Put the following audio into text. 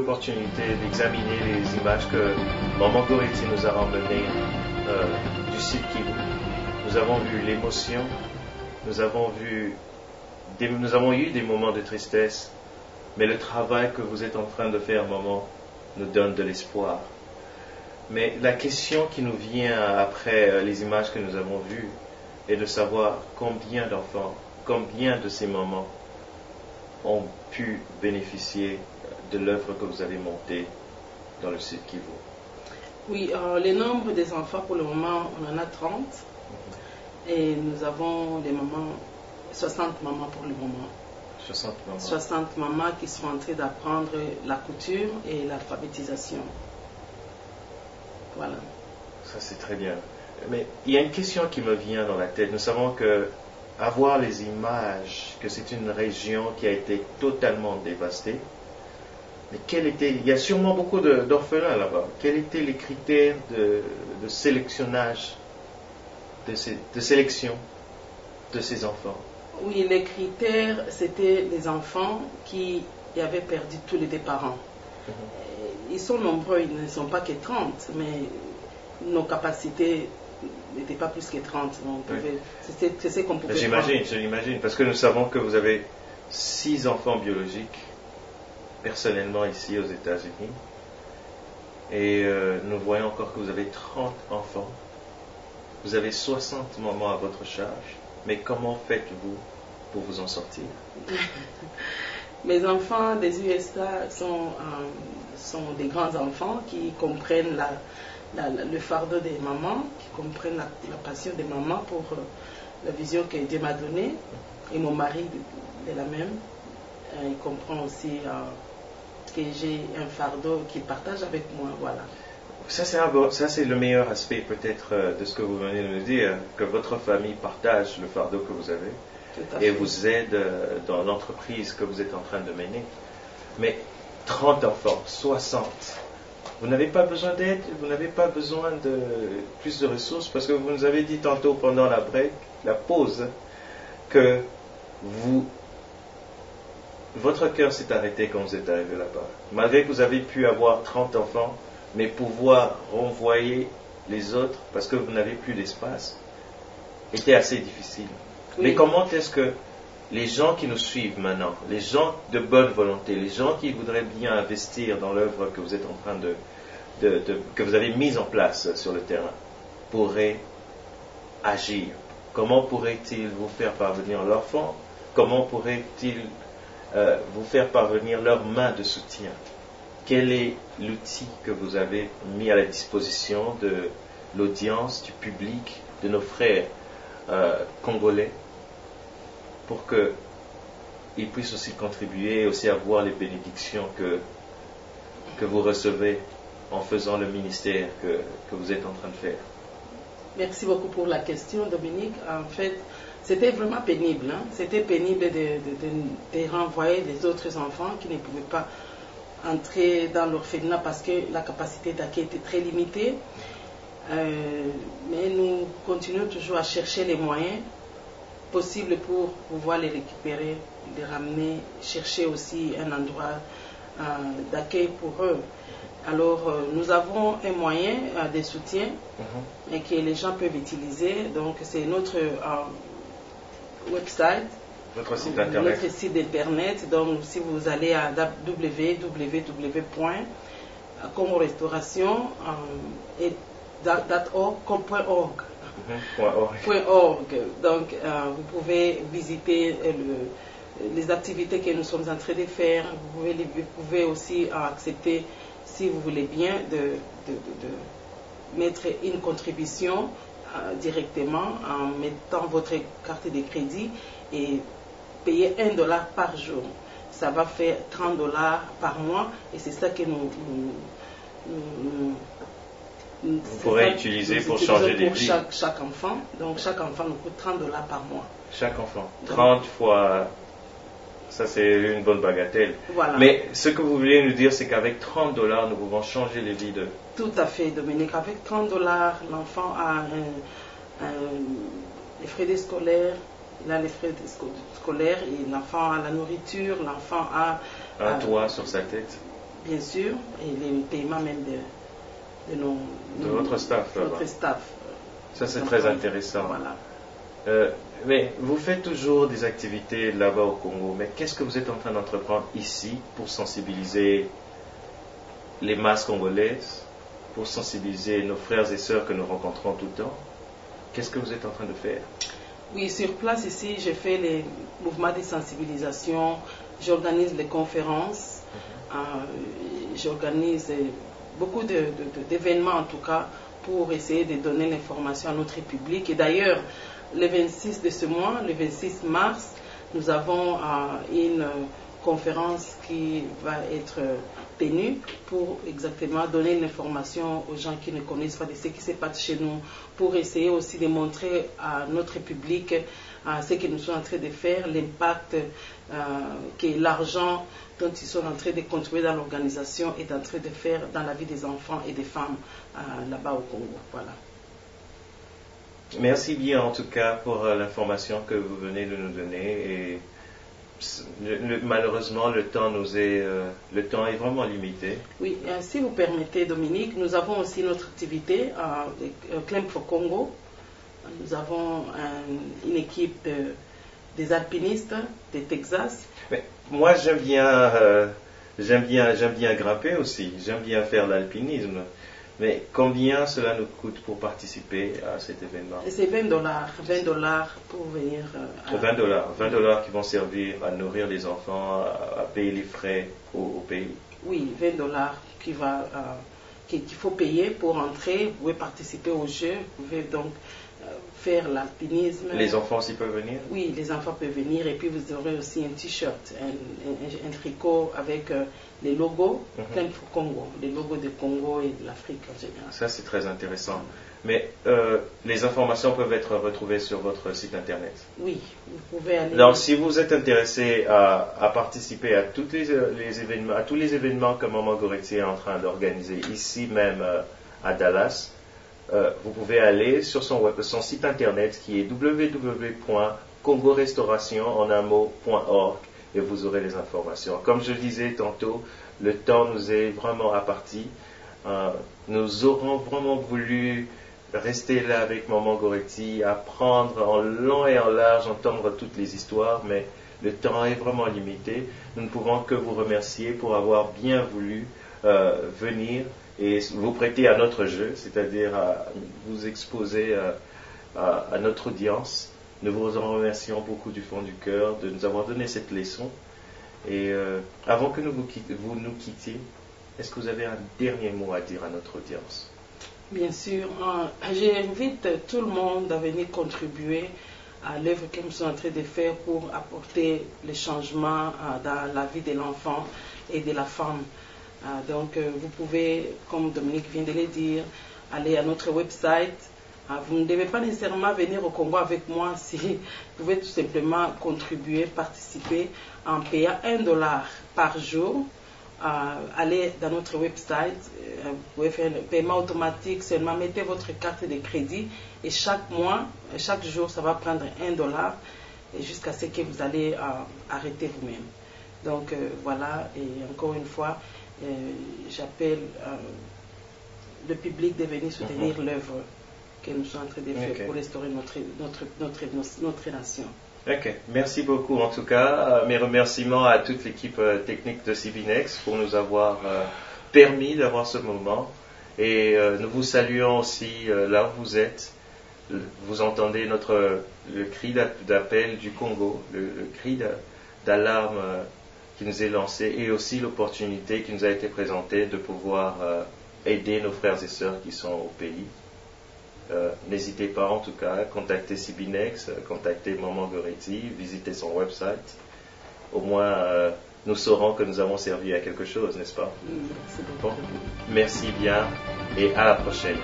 l'opportunité d'examiner les images que Maman Goretti nous a ramenées du site Kivu. Nous avons vu l'émotion, nous avons eu des moments de tristesse, mais le travail que vous êtes en train de faire, maman, nous donne de l'espoir. Mais la question qui nous vient après les images que nous avons vues est de savoir combien d'enfants, combien de ces mamans ont pu bénéficier de l'œuvre que vous avez montée dans le site Kivu. Oui, le nombre des enfants pour le moment, on en a 30. Et nous avons des mamans, 60 mamans pour le moment. 60 mamans. 60 mamans qui sont en train d'apprendre la couture et l'alphabétisation. Voilà. Ça, c'est très bien. Mais il y a une question qui me vient dans la tête. Nous savons que, à voir les images, que c'est une région qui a été totalement dévastée. Mais il y a sûrement beaucoup d'orphelins là-bas. Quels étaient les critères de sélectionnage, de sélection de ces enfants? Oui, les critères, c'était les enfants qui avaient perdu tous les deux parents. Ils sont nombreux, ils ne sont pas que 30, mais nos capacités n'étaient pas plus que 30. C'est ce qu'on pouvait faire. J'imagine, parce que nous savons que vous avez 6 enfants biologiques, personnellement ici aux États-Unis, et nous voyons encore que vous avez 30 enfants. Vous avez 60 mamans à votre charge, mais comment faites-vous pour vous en sortir? Mes enfants des USA sont des grands enfants qui comprennent le fardeau des mamans, qui comprennent la passion des mamans pour la vision que Dieu m'a donnée. Et mon mari est la même. Il comprend aussi que j'ai un fardeau qu'il partage avec moi. Voilà. Ça, c'est le meilleur aspect peut-être de ce que vous venez de nous dire, que votre famille partage le fardeau que vous avez et vous aide dans l'entreprise que vous êtes en train de mener. Mais 30 enfants, 60, vous n'avez pas besoin d'aide, vous n'avez pas besoin de plus de ressources, parce que vous nous avez dit tantôt pendant la pause, que votre cœur s'est arrêté quand vous êtes arrivé là-bas. Malgré que vous avez pu avoir 30 enfants, mais pouvoir renvoyer les autres, parce que vous n'avez plus d'espace, était assez difficile. Oui. Mais comment est-ce que les gens qui nous suivent maintenant, les gens de bonne volonté, les gens qui voudraient bien investir dans l'œuvre que vous êtes en train que vous avez mise en place sur le terrain, pourraient agir? Comment pourraient-ils vous faire parvenir l'enfant? Comment pourraient-ils vous faire parvenir leurs mains de soutien? Quel est l'outil que vous avez mis à la disposition de l'audience, du public, de nos frères congolais, pour qu'ils puissent aussi contribuer et aussi avoir les bénédictions que vous recevez en faisant le ministère que vous êtes en train de faire? Merci beaucoup pour la question, Dominique. En fait, c'était vraiment pénible. C'était pénible de renvoyer les autres enfants qui ne pouvaient pas entrer dans l'orphelinat parce que la capacité d'accueil était très limitée. Mais nous continuons toujours à chercher les moyens possibles pour pouvoir les récupérer, les ramener, chercher aussi un endroit d'accueil pour eux. Alors, nous avons un moyen de soutien et que les gens peuvent utiliser. Donc, c'est notre website. Votre site internet. Notre site internet. Donc, si vous allez à www.comorestauration.org. Donc, vous pouvez visiter les activités que nous sommes en train de faire. Vous pouvez aussi accepter, si vous voulez bien, de mettre une contribution directement en mettant votre carte de crédit et payer $1 par jour. Ça va faire $30 par mois et c'est ça que vous pourrez utiliser pour changer des vies. Chaque enfant. Donc chaque enfant nous coûte $30 par mois. Chaque enfant. 30 fois... Ça, c'est une bonne bagatelle. Voilà. Mais ce que vous voulez nous dire, c'est qu'avec $30, nous pouvons changer les vies de... Tout à fait, Dominique. Avec $30, l'enfant a les frais scolaires, il a les frais scolaires, et l'enfant a la nourriture, l'enfant a... un toit sur sa tête. bien sûr, et les paiements même de votre staff. Notre staff. Ça, c'est très intéressant. Voilà. Mais vous faites toujours des activités là-bas au Congo, mais qu'est-ce que vous êtes en train d'entreprendre ici pour sensibiliser les masses congolaises, pour sensibiliser nos frères et sœurs que nous rencontrons tout le temps? Qu'est-ce que vous êtes en train de faire? Oui, sur place ici, je fais les mouvements de sensibilisation, j'organise les conférences, j'organise beaucoup d'événements en tout cas pour essayer de donner l'information à notre public. Et d'ailleurs, le 26 de ce mois, le 26 mars, nous avons une conférence qui va être tenue pour exactement donner l'information aux gens qui ne connaissent pas de ce qui se passe chez nous, pour essayer aussi de montrer à notre public ce que nous sommes en train de faire, l'impact que l'argent dont ils sont en train de contribuer dans l'organisation est en train de faire dans la vie des enfants et des femmes là-bas au Congo. Voilà. Merci bien en tout cas pour l'information que vous venez de nous donner. Et malheureusement, le temps est vraiment limité. Oui, si vous permettez, Dominique, nous avons aussi notre activité Climb for Congo. Nous avons une équipe des alpinistes de Texas. Mais moi, j'aime bien grimper aussi. J'aime bien faire l'alpinisme. Mais combien cela nous coûte pour participer à cet événement? C'est $20 pour venir. $20 qui vont servir à nourrir les enfants, à payer les frais au pays. Oui, $20 qu'il faut payer pour entrer. Vous pouvez participer au jeu, vous pouvez donc faire l'alpinisme. Les enfants aussi peuvent venir? Oui, les enfants peuvent venir, et puis vous aurez aussi un t-shirt, un tricot avec les logos Climb for Congo, les logos du Congo et de l'Afrique en général. Ça, c'est très intéressant. Mais les informations peuvent être retrouvées sur votre site internet. Oui, vous pouvez aller. Donc, si vous êtes intéressé à participer à tous les événements que Maman Goretti est en train d'organiser ici même à Dallas, vous pouvez aller sur son site internet qui est www.congorestauration.org et vous aurez les informations. Comme je le disais tantôt, le temps nous est vraiment imparti. Nous aurons vraiment voulu rester là avec Maman Goretti, apprendre en long et en large, entendre toutes les histoires, mais le temps est vraiment limité. Nous ne pouvons que vous remercier pour avoir bien voulu venir et vous prêter à notre jeu, c'est-à-dire à vous exposer à notre audience. Nous vous en remercions beaucoup du fond du cœur de nous avoir donné cette leçon. Et avant que vous nous quittiez, est-ce que vous avez un dernier mot à dire à notre audience? Bien sûr, j'invite tout le monde à venir contribuer à l'œuvre que nous sommes en train de faire pour apporter les changements dans la vie de l'enfant et de la femme. Donc, vous pouvez, comme Dominique vient de le dire, aller à notre website. Vous ne devez pas nécessairement venir au Congo avec moi, si vous pouvez tout simplement contribuer, participer en payant $1 par jour. Allez dans notre website, vous pouvez faire un paiement automatique, seulement mettez votre carte de crédit et chaque mois, chaque jour, ça va prendre $1 jusqu'à ce que vous allez arrêter vous-même. Donc voilà, et encore une fois, j'appelle le public de venir soutenir l'œuvre que nous sommes en train de faire pour restaurer notre nation. Ok, merci beaucoup en tout cas. Mes remerciements à toute l'équipe technique de CBNext pour nous avoir permis d'avoir ce moment. Et nous vous saluons aussi là où vous êtes. Vous entendez le cri d'appel du Congo, le cri d'alarme qui nous est lancé, et aussi l'opportunité qui nous a été présentée de pouvoir aider nos frères et sœurs qui sont au pays. N'hésitez pas en tout cas à contacter CBNext, contacter Maman Goretti, visiter son website. Au moins, nous saurons que nous avons servi à quelque chose, n'est-ce pas? Merci Bon, beaucoup. merci bien et à la prochaine.